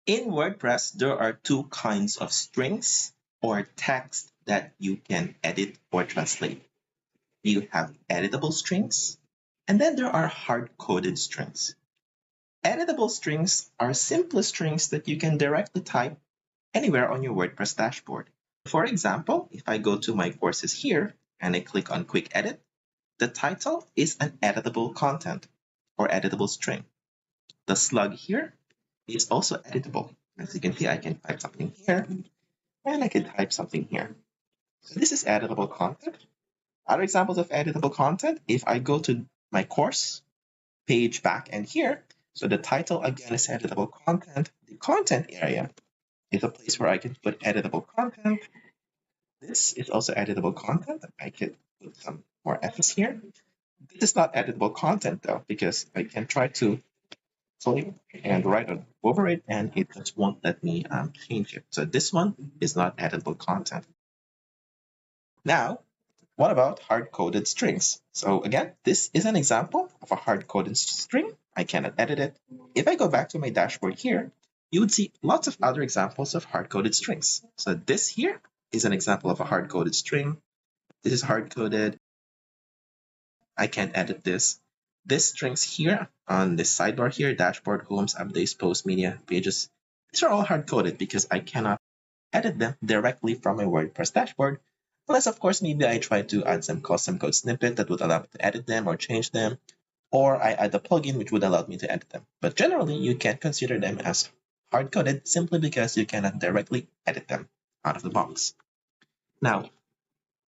In WordPress, there are two kinds of strings or text that you can edit or translate. You have editable strings, and then there are hard-coded strings. Editable strings are simple strings that you can directly type anywhere on your WordPress dashboard. For example, if I go to my courses here and I click on Quick Edit, the title is an editable content or editable string. The slug here is also editable. As you can see, I can type something here and I can type something here. So this is editable content. Other examples of editable content, if I go to my course page back and here, so the title again is editable content. The content area is a place where I can put editable content. This is also editable content. I could put some more F's here. This is not editable content though, because I can try to click and write over it and it just won't let me change it. So this one is not editable content. Now, what about hard-coded strings? So again, this is an example of a hard-coded string. I cannot edit it. If I go back to my dashboard here, you would see lots of other examples of hard-coded strings. So this here is an example of a hard-coded string. This is hard-coded. I can't edit this. This strings here on this sidebar here, dashboard, homes, updates, post, media, pages, these are all hard-coded because I cannot edit them directly from my WordPress dashboard. Unless, of course, maybe I try to add some custom code snippet that would allow me to edit them or change them, or I add a plugin which would allow me to edit them. But generally, you can consider them as hard-coded simply because you cannot directly edit them out of the box. Now,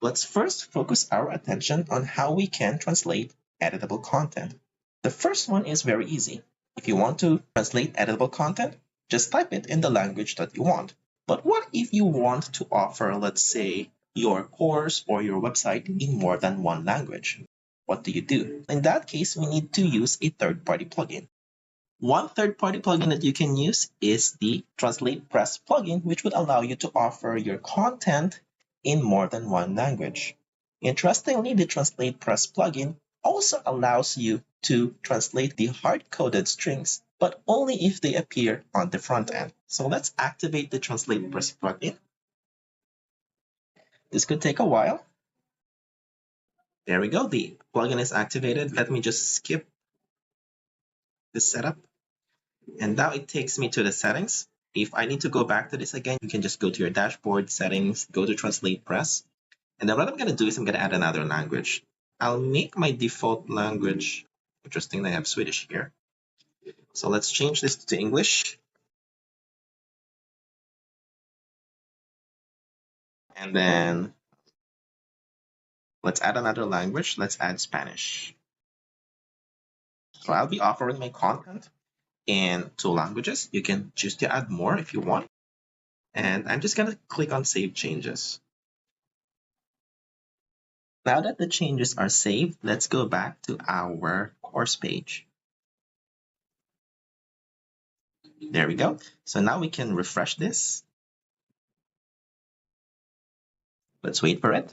let's first focus our attention on how we can translate editable content. The first one is very easy. If you want to translate editable content, just type it in the language that you want. But what if you want to offer, let's say, your course or your website in more than one language? What do? In that case, we need to use a third-party plugin. One third-party plugin that you can use is the TranslatePress plugin, which would allow you to offer your content in more than one language. Interestingly, the TranslatePress plugin also allows you to translate the hard-coded strings, but only if they appear on the front end. So let's activate the TranslatePress plugin. This could take a while. There we go. The plugin is activated. Let me just skip the setup. And now it takes me to the settings. If I need to go back to this again, you can just go to your dashboard, settings, go to TranslatePress. And then what I'm going to do is I'm going to add another language. I'll make my default language. Interesting, I have Swedish here. So let's change this to English. And then let's add another language. Let's add Spanish. So I'll be offering my content in 2 languages. You can choose to add more if you want. And I'm just going to click on Save Changes. Now that the changes are saved, let's go back to our course page. There we go. So now we can refresh this. Let's wait for it.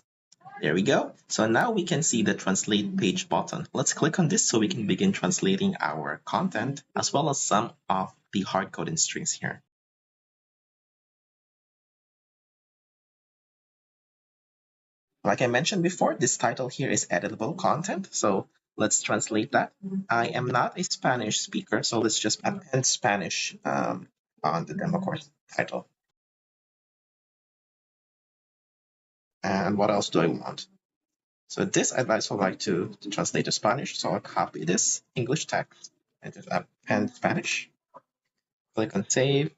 There we go. So now we can see the Translate page button. Let's click on this so we can begin translating our content as well as some of the hard-coded strings here. Like I mentioned before, this title here is editable content. So let's translate that. I am not a Spanish speaker, so let's just append Spanish on the demo course title. And what else do I want? So this I'd also like to translate to Spanish. So I'll copy this English text and just append Spanish. Click on Save.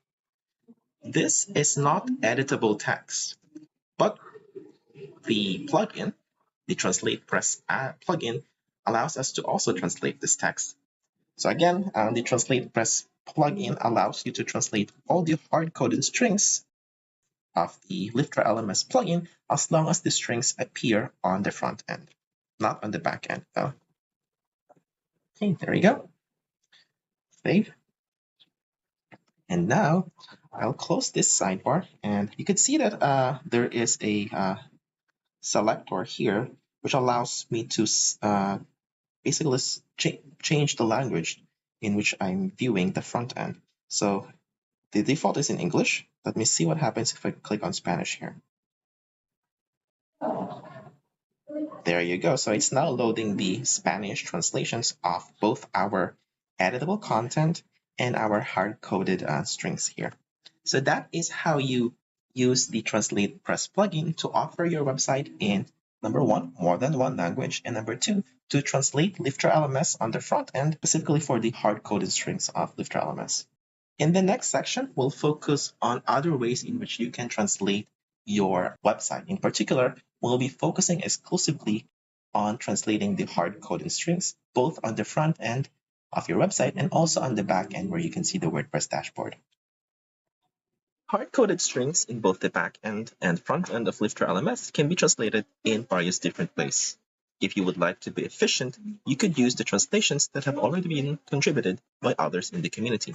This is not editable text, but the plugin, the TranslatePress plugin, allows us to also translate this text. So again, the TranslatePress plugin allows you to translate all the hard-coded strings of the LifterLMS plugin as long as the strings appear on the front end, not on the back end though. Okay, there we go. Save. And now I'll close this sidebar, and you can see that there is a selector here which allows me to basically change the language in which I'm viewing the front end. So The default is in English. Let me see what happens if I click on Spanish here. There you go. So it's now loading the Spanish translations of both our editable content and our hard-coded strings here. So that is how you use the TranslatePress plugin to offer your website in, number one, more than one language, and number two, to translate LifterLMS on the front end, specifically for the hard-coded strings of LifterLMS. In the next section, we'll focus on other ways in which you can translate your website. In particular, we'll be focusing exclusively on translating the hard-coded strings, both on the front end of your website and also on the back end where you can see the WordPress dashboard. Hard-coded strings in both the back end and front end of LifterLMS can be translated in various different ways. If you would like to be efficient, you could use the translations that have already been contributed by others in the community.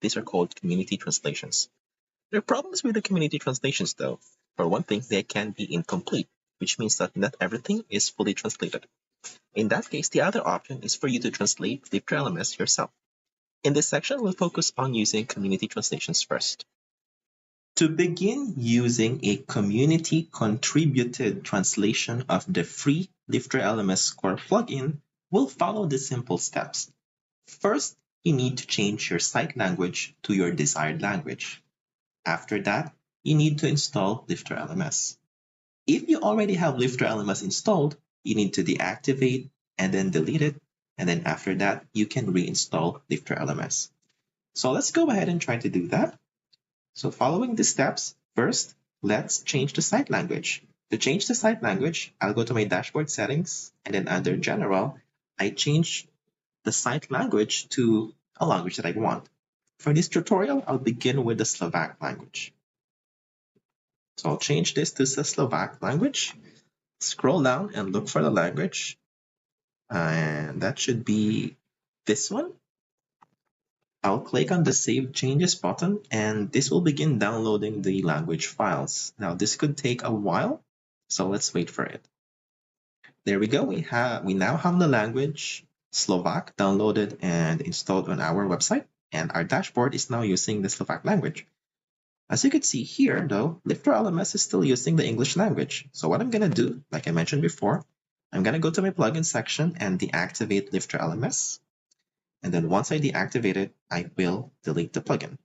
These are called community translations. There are problems with the community translations though. For one thing, they can be incomplete, which means that not everything is fully translated. In that case, the other option is for you to translate LifterLMS yourself. In this section, we'll focus on using community translations first. To begin using a community-contributed translation of the free LifterLMS core plugin, we'll follow the simple steps. First, you need to change your site language to your desired language. After that, you need to install LifterLMS. If you already have LifterLMS installed, you need to deactivate and then delete it, and then after that, you can reinstall LifterLMS. So let's go ahead and try to do that. So following the steps, first, let's change the site language. To change the site language, I'll go to my dashboard settings, and then under General, I change the site language to a language that I want. For this tutorial, I'll begin with the Slovak language. So I'll change this to the Slovak language, scroll down and look for the language, and that should be this one. I'll click on the Save Changes button, and this will begin downloading the language files. Now, this could take a while, so let's wait for it. There we go. We now have the language Slovak downloaded and installed on our website, and our dashboard is now using the Slovak language. As you can see here, though, LifterLMS is still using the English language. So what I'm going to do, like I mentioned before, I'm going to go to my plugin section and deactivate LifterLMS. And then once I deactivate it, I will delete the plugin.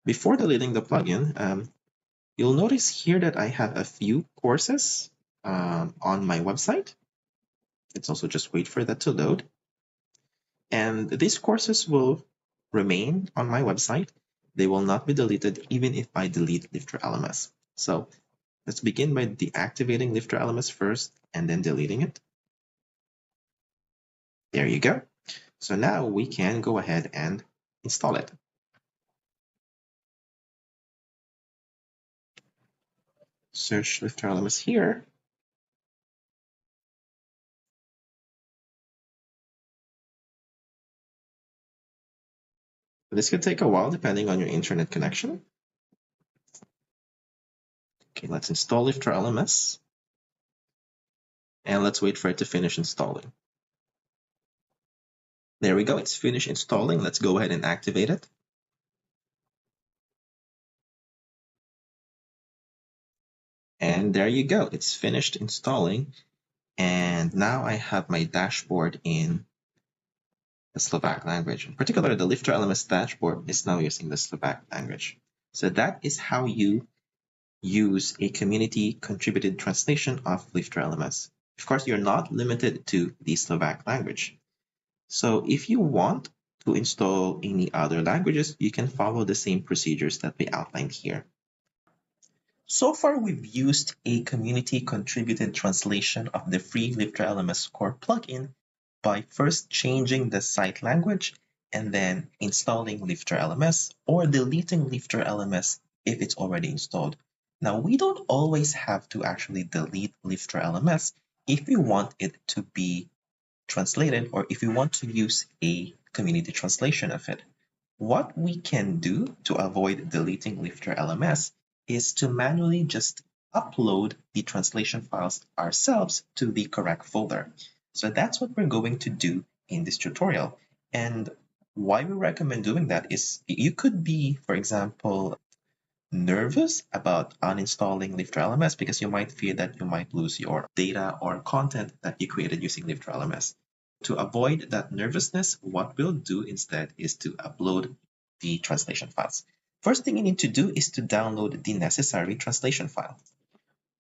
Before deleting the plugin, you'll notice here that I have a few courses on my website. Let's also just wait for that to load. And these courses will remain on my website. They will not be deleted even if I delete LifterLMS. So let's begin by deactivating LifterLMS first and then deleting it. There you go. So now we can go ahead and install it. Search LifterLMS here. This could take a while depending on your internet connection. Okay, let's install LifterLMS. And let's wait for it to finish installing. There we go, it's finished installing. Let's go ahead and activate it. And there you go, it's finished installing. And now I have my dashboard in the Slovak language. In particular, the LifterLMS dashboard is now using the Slovak language. So that is how you use a community-contributed translation of LifterLMS. Of course, you're not limited to the Slovak language. So if you want to install any other languages, you can follow the same procedures that we outlined here. So far, we've used a community-contributed translation of the free LifterLMS core plugin by first changing the site language and then installing LifterLMS or deleting LifterLMS if it's already installed. Now, we don't always have to actually delete LifterLMS if we want it to be translated or if we want to use a community translation of it. What we can do to avoid deleting LifterLMS is to manually just upload the translation files ourselves to the correct folder. So that's what we're going to do in this tutorial. And Why we recommend doing that is you could be, for example, nervous about uninstalling LifterLMS because you might fear that you might lose your data or content that you created using LifterLMS. To avoid that nervousness, what we'll do instead is to upload the translation files. First thing you need to do is to download the necessary translation file.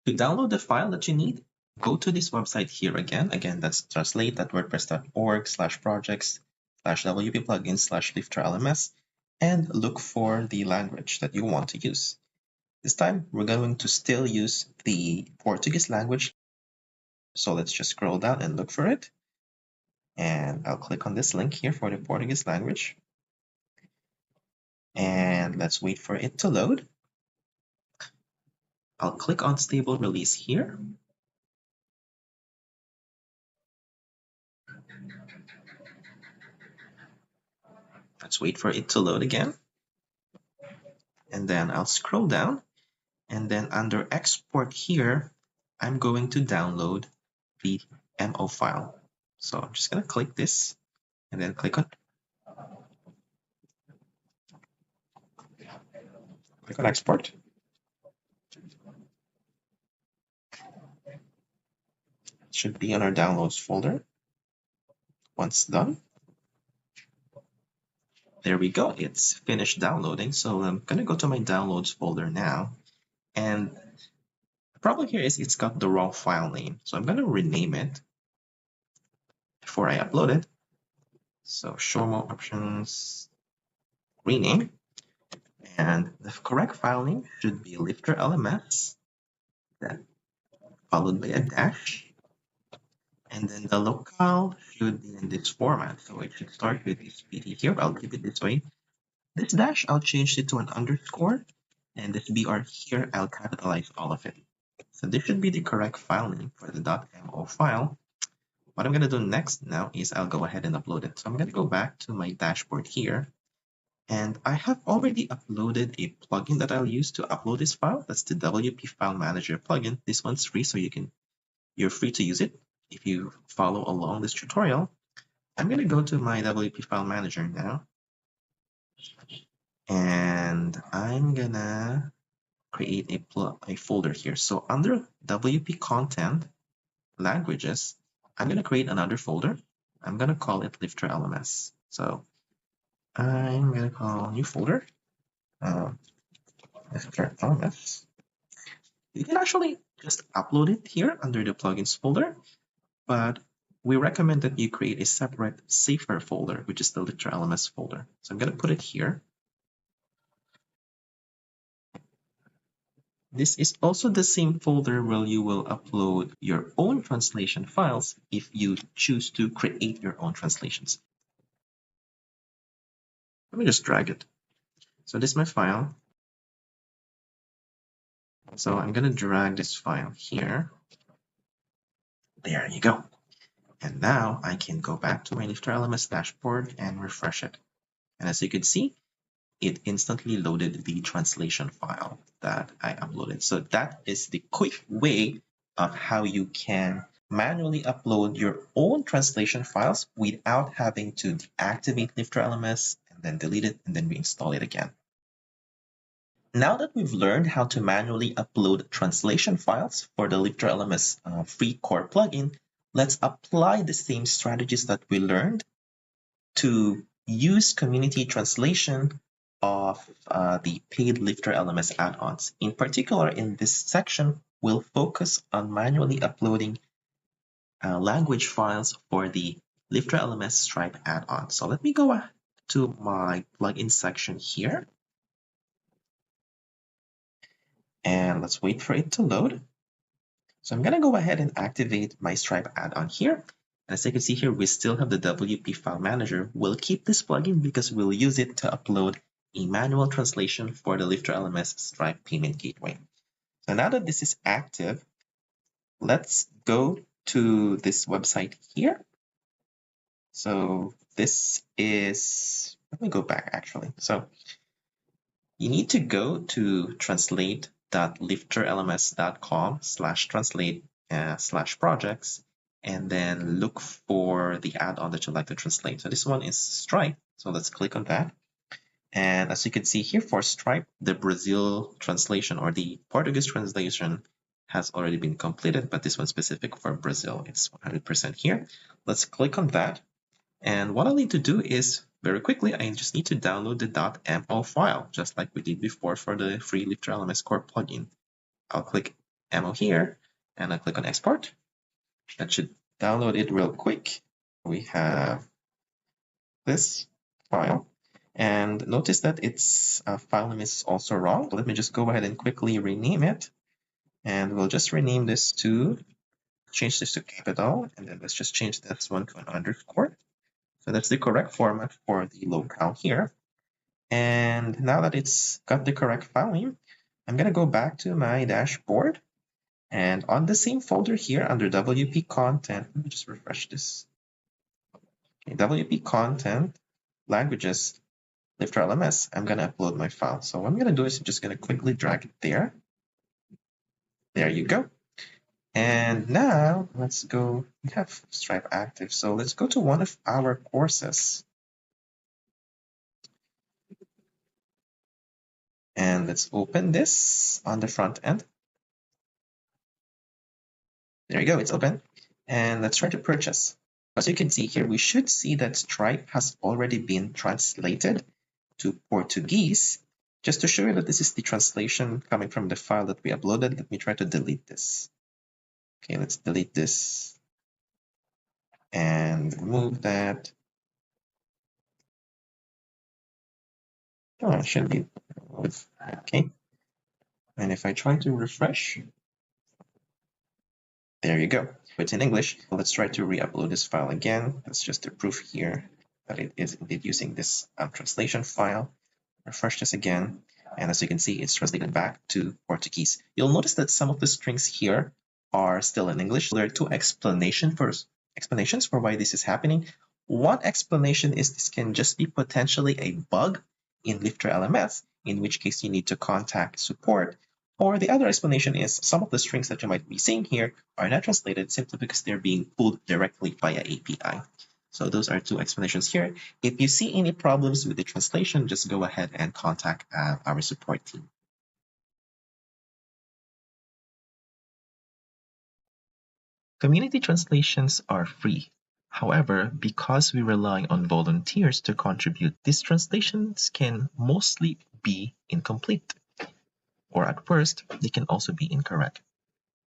To download the file that you need, go to this website here again. Again, that's translate.wordpress.org/wp-plugins/LifterLMS and look for the language that you want to use. This time, we're going to still use the Portuguese language. So let's just scroll down and look for it. And I'll click on this link here for the Portuguese language. And let's wait for it to load. I'll click on stable release here. Let's wait for it to load again. And then I'll scroll down. And then under export here, I'm going to download the MO file. So I'm just going to click this and then click on export. It should be on our downloads folder. Once done, there we go. It's finished downloading. So I'm going to go to my downloads folder now. And the problem here is it's got the wrong file name. So I'm going to rename it before I upload it. So show more options, rename. And the correct file name should be LifterLMS, followed by a dash. And then the locale should be in this format. So it should start with this PT here. I'll keep it this way. This dash, I'll change it to an underscore. And this BR here, I'll capitalize all of it. So this should be the correct file name for the .mo file. What I'm going to do next now is I'll go ahead and upload it. So I'm going to go back to my dashboard here. And I have already uploaded a plugin that I'll use to upload this file. That's the WP File Manager plugin. This one's free, so you're free to use it if you follow along this tutorial. I'm going to go to my WP File Manager now. And I'm going to create a folder here. So under WP Content Languages, I'm going to create another folder. I'm going to call it LifterLMS. So I'm going to call new folder LifterLMS. You can actually just upload it here under the plugins folder, but we recommend that you create a separate, safer folder, which is the LifterLMS folder. So I'm going to put it here. This is also the same folder where you will upload your own translation files if you choose to create your own translations. Let me just drag it. So this is my file. So I'm going to drag this file here. There you go. And now I can go back to my LifterLMS dashboard and refresh it. And as you can see, it instantly loaded the translation file that I uploaded. So that is the quick way of how you can manually upload your own translation files without having to deactivate LifterLMS and then delete it and then reinstall it again. Now that we've learned how to manually upload translation files for the LifterLMS free core plugin, let's apply the same strategies that we learned to use community translation of the paid LifterLMS add-ons. In particular, in this section, we'll focus on manually uploading language files for the LifterLMS Stripe add-on. So let me go to my plugin section here. And let's wait for it to load. So I'm going to go ahead and activate my Stripe add-on here. And as you can see here, we still have the WP File Manager. We'll keep this plugin because we'll use it to upload a manual translation for the LifterLMS Stripe Payment Gateway. So now that this is active, let's go to this website here. So this is, let me go back actually. So you need to go to translate.lifterlms.com/translate/projects and then look for the add-on that you'd like to translate. So this one is Stripe. So let's click on that. And as you can see here for Stripe, the Brazil translation or the Portuguese translation has already been completed, but this one specific for Brazil, it's 100% here. Let's click on that. And what I'll need to do is, very quickly, I just need to download the .mo file, just like we did before for the free LifterLMS core plugin. I'll click mo here, and I'll click on export. That should download it real quick. We have this file. And notice that its file name is also wrong. Let me just go ahead and quickly rename it. And we'll just rename this to, change this to capital, and then let's just change this one to an underscore. So that's the correct format for the locale here. And now that it's got the correct file name, I'm going to go back to my dashboard. And on the same folder here under WP content, let me just refresh this. Okay, WP content, languages, LifterLMS, I'm going to upload my file. So what I'm going to do is I'm just going to quickly drag it there. There you go. And now let's go, we have Stripe active. So let's go to one of our courses. And let's open this on the front end. There you go, it's open. And let's try to purchase. As you can see here, we should see that Stripe has already been translated to Portuguese. Just to show you that this is the translation coming from the file that we uploaded, let me try to delete this. Okay, let's delete this and remove that. Oh, it should be removed. Okay. And if I try to refresh, there you go. It's in English. Let's try to re-upload this file again. That's just a proof here that it is indeed using this translation file. Refresh this again. And as you can see, it's translated back to Portuguese. You'll notice that some of the strings here are still in English. There are two explanations for why this is happening. One explanation is this can just be potentially a bug in LifterLMS, in which case you need to contact support. Or the other explanation is some of the strings that you might be seeing here are not translated simply because they're being pulled directly via API. So those are two explanations here. If you see any problems with the translation, just go ahead and contact our support team. Community translations are free. However, because we rely on volunteers to contribute, these translations can mostly be incomplete, or at worst, they can also be incorrect.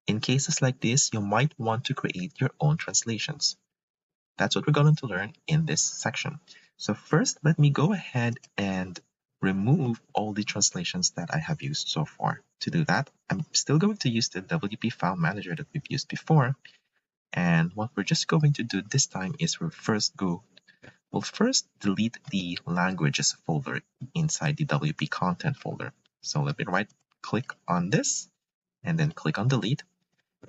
In cases like this, you might want to create your own translations. That's what we're going to learn in this section. So first, let me go ahead and remove all the translations that I have used so far. To do that, I'm still going to use the WP file manager that we've used before. And what we're just going to do this time is we'll first delete the languages folder inside the WP content folder. So let me right click on this and then click on delete.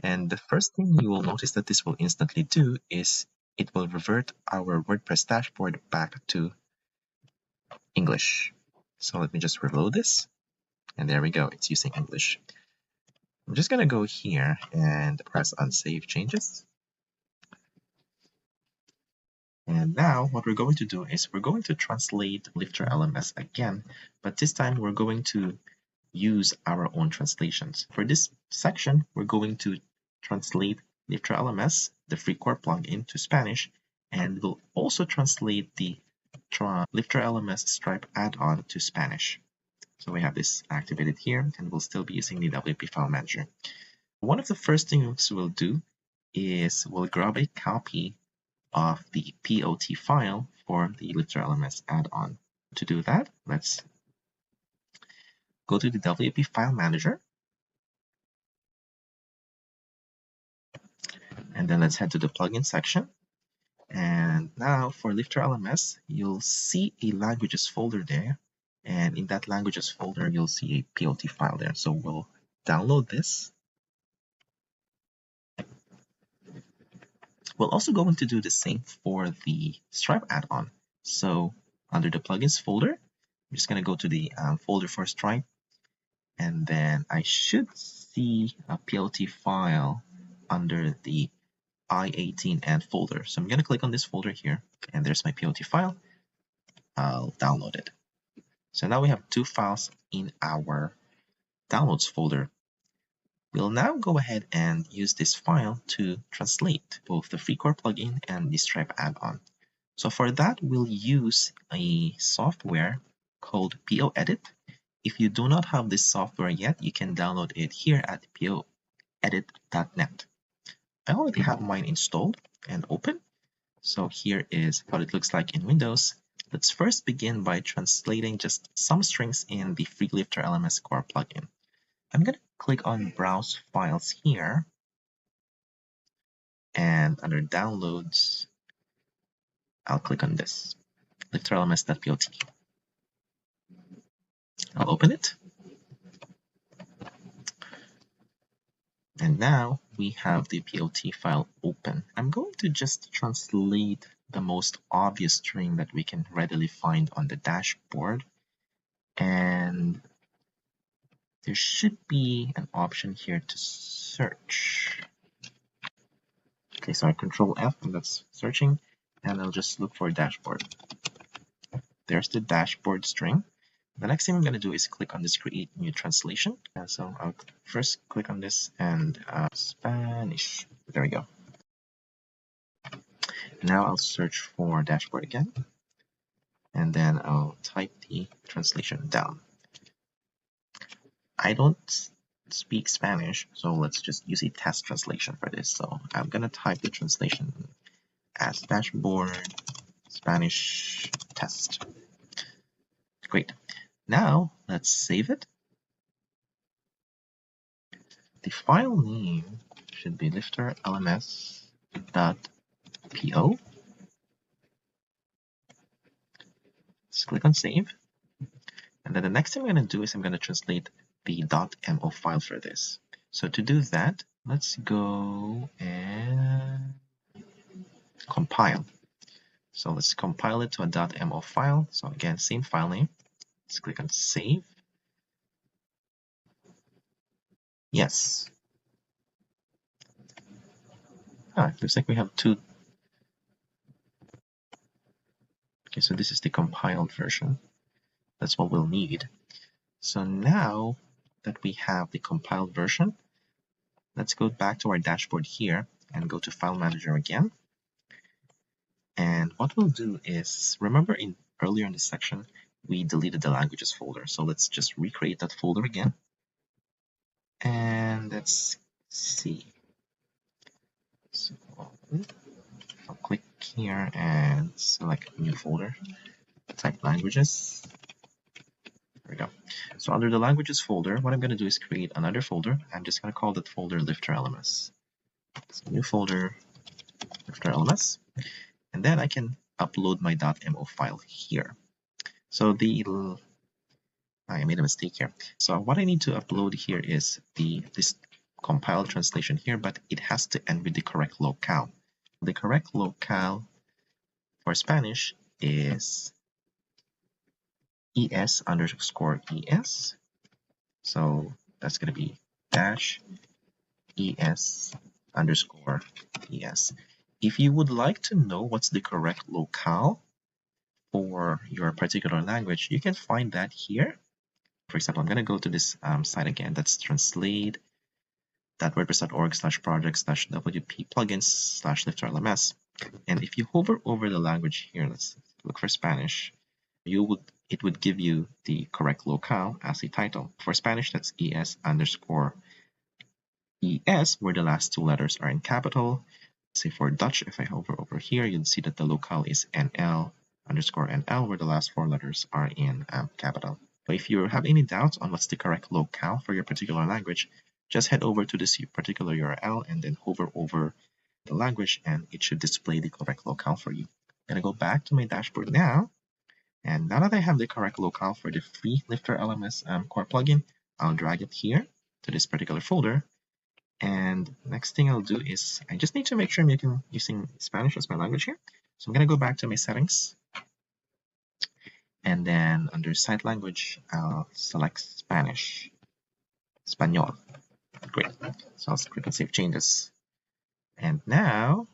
And the first thing you will notice that this will instantly do is it will revert our WordPress dashboard back to English. So let me just reload this. And there we go, it's using English. I'm just going to go here and press on Save Changes. And now what we're going to do is we're going to translate LifterLMS again, but this time we're going to use our own translations. For this section, we're going to translate LifterLMS, the free core plugin, to Spanish, and we'll also translate the LifterLMS Stripe add-on to Spanish. So we have this activated here, and we'll still be using the WP file manager. One of the first things we'll do is we'll grab a copy of the POT file for the LifterLMS add-on. To do that, let's go to the WP file manager. And then let's head to the plugin section. And now for LifterLMS, you'll see a languages folder there. And in that languages folder, you'll see a POT file there. So we'll download this. We'll also go to do the same for the Stripe add-on. So under the plugins folder, I'm just going to go to the folder for Stripe. And then I should see a PLT file under the I18 and folder. So I'm going to click on this folder here, and there's my PLT file. I'll download it. So now we have 2 files in our downloads folder. We'll now go ahead and use this file to translate both the FreeCore plugin and the Stripe add-on. So for that, we'll use a software called POEdit. If you do not have this software yet, you can download it here at poedit.net. I already have mine installed and open. So here is what it looks like in Windows. Let's first begin by translating just some strings in the free LifterLMS core plugin. I'm going to click on Browse Files here, and under Downloads, I'll click on this, lifterlms.pot. I'll open it. And now we have the POT file open. I'm going to just translate the most obvious string that we can readily find on the dashboard. And there should be an option here to search. Okay, so I Control F, and that's searching, and I'll just look for dashboard. There's the dashboard string. The next thing I'm going to do is click on this Create New Translation. And so I'll first click on this and Spanish. There we go. Now I'll search for dashboard again, and then I'll type the translation down. I don't speak Spanish, so let's just use a test translation for this. So I'm going to type the translation as dashboard Spanish test. Great. Now let's save it. The file name should be lifterlms.po. Let's click on save. And then the next thing I'm going to do is I'm going to translate the .mo file for this. So to do that, let's go and compile. So let's compile it to a .mo file. So again, same file name. Let's click on save. Yes. It looks like we have 2. Okay, so this is the compiled version. That's what we'll need. So now that we have the compiled version, let's go back to our dashboard here and go to File Manager again. And what we'll do is, remember earlier in this section, we deleted the languages folder. So let's just recreate that folder again. And let's see. So I'll click here and select new folder. Type languages. There we go. So under the languages folder, what I'm going to do is create another folder. I'm just going to call that folder LifterLMS. So new folder, LifterLMS. And then I can upload my .mo file here. So I made a mistake here. So what I need to upload here is this compiled translation here, but it has to end with the correct locale. The correct locale for Spanish is ES_ES. So that's going to be -ES_ES. If you would like to know what's the correct locale for your particular language, you can find that here. For example, I'm going to go to this site again. That's translate.wordpress.org/project/wp-plugins/lifterlms. And if you hover over the language here, let's look for Spanish, it would give you the correct locale as a title. For Spanish, that's ES_ES, where the last 2 letters are in capital. Say for Dutch, if I hover over here, you'd see that the locale is NL_NL, where the last 4 letters are in capital. But if you have any doubts on what's the correct locale for your particular language, just head over to this particular URL and then hover over the language, and it should display the correct locale for you. I'm going to go back to my dashboard now. And now that I have the correct locale for the free LifterLMS core plugin, I'll drag it here to this particular folder. And next thing I'll do is I just need to make sure I'm using Spanish as my language here. So I'm going to go back to my settings. And then under site language, I'll select Spanish. Español. Great. So I'll click on Save Changes. And now,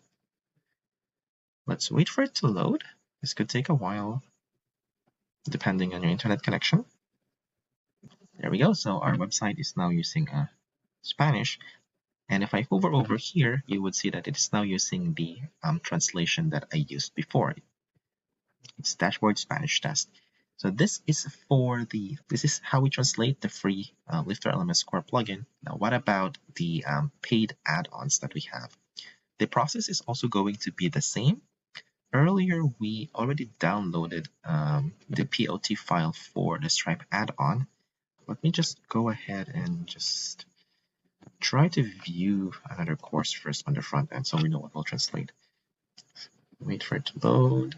let's wait for it to load. This could take a while. depending on your internet connection. There we go. So our website is now using Spanish. And if I hover over here, you would see that it's now using the translation that I used before. It's dashboard Spanish test. So this is how we translate the free LifterLMS core plugin. Now, what about the paid add-ons that we have? The process is also going to be the same. Earlier, we already downloaded the POT file for the Stripe add-on. Let me just go ahead and just try to view another course first on the front end so we know what we'll translate. Wait for it to load.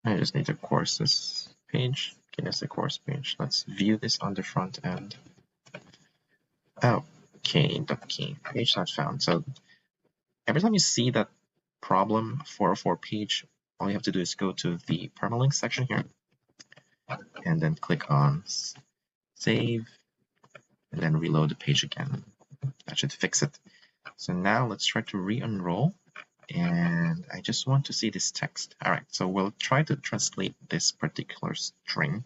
I just need the courses page. Okay, that's the course page. Let's view this on the front end. Okay, page not found. So every time you see that problem 404 page, all you have to do is go to the permalink section here and then click on save and then reload the page again. That should fix it. So now let's try to re-enroll, and I just want to see this text. All right, so we'll try to translate this particular string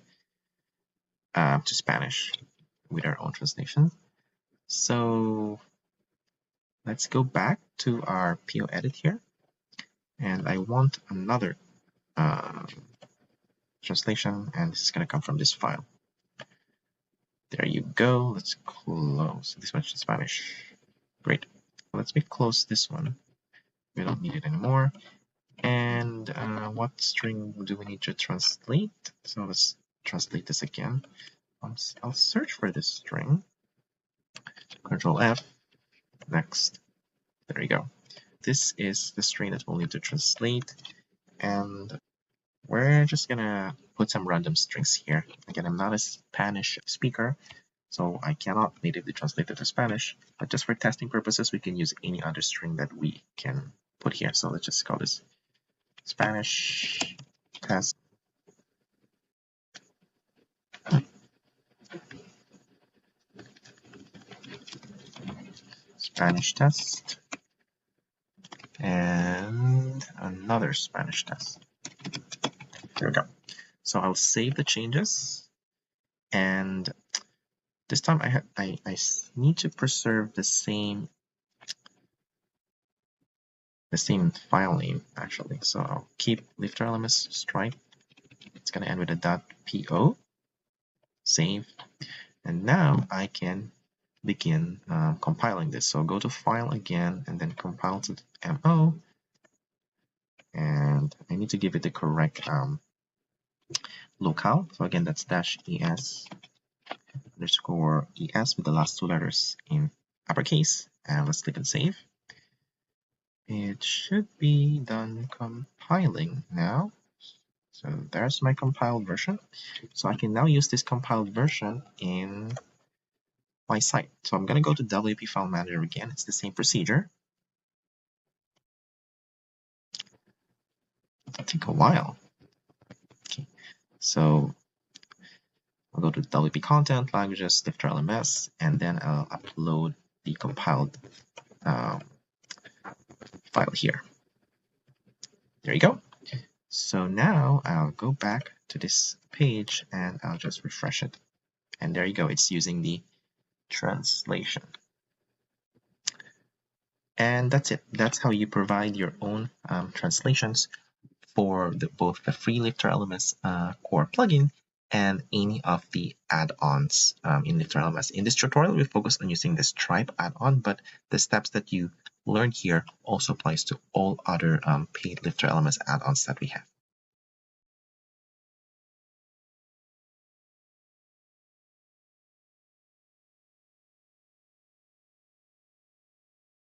to Spanish with our own translation. So let's go back to our PO edit here, and I want another translation, and this is going to come from this file. There you go. Let's close this one in Spanish. Great. Let's close this one. We don't need it anymore. And what string do we need to translate? So let's translate this again. I'll search for this string. Control F. Next. There you go. This is the string that we'll need to translate. And we're just gonna put some random strings here. Again, I'm not a Spanish speaker, so I cannot natively translate it to Spanish, but just for testing purposes, we can use any other string that we can put here. So let's just call this Spanish test. Spanish test. And another Spanish test. There we go. So I'll save the changes, and this time I need to preserve the same file name actually. So I'll keep LifterLMS Stripe. It's going to end with a .po. Save, and now I can begin compiling this. So go to File again, and then compile to mo. And I need to give it the correct locale. So again, that's -es _es with the last two letters in uppercase. And let's click on save. It should be done compiling now. So there's my compiled version. So I can now use this compiled version in my site. So I'm going to go to WP File Manager again. It's the same procedure. It'll take a while. Okay, so I'll go to WP Content, Languages, LifterLMS, and then I'll upload the compiled file here. There you go. So now I'll go back to this page and I'll just refresh it. And there you go. It's using the translation. And that's it. That's how you provide your own translations for both the free LifterLMS core plugin and any of the add-ons in LifterLMS. In this tutorial, we focused on using the Stripe add-on, but the steps that you learned here also applies to all other paid LifterLMS add-ons that we have.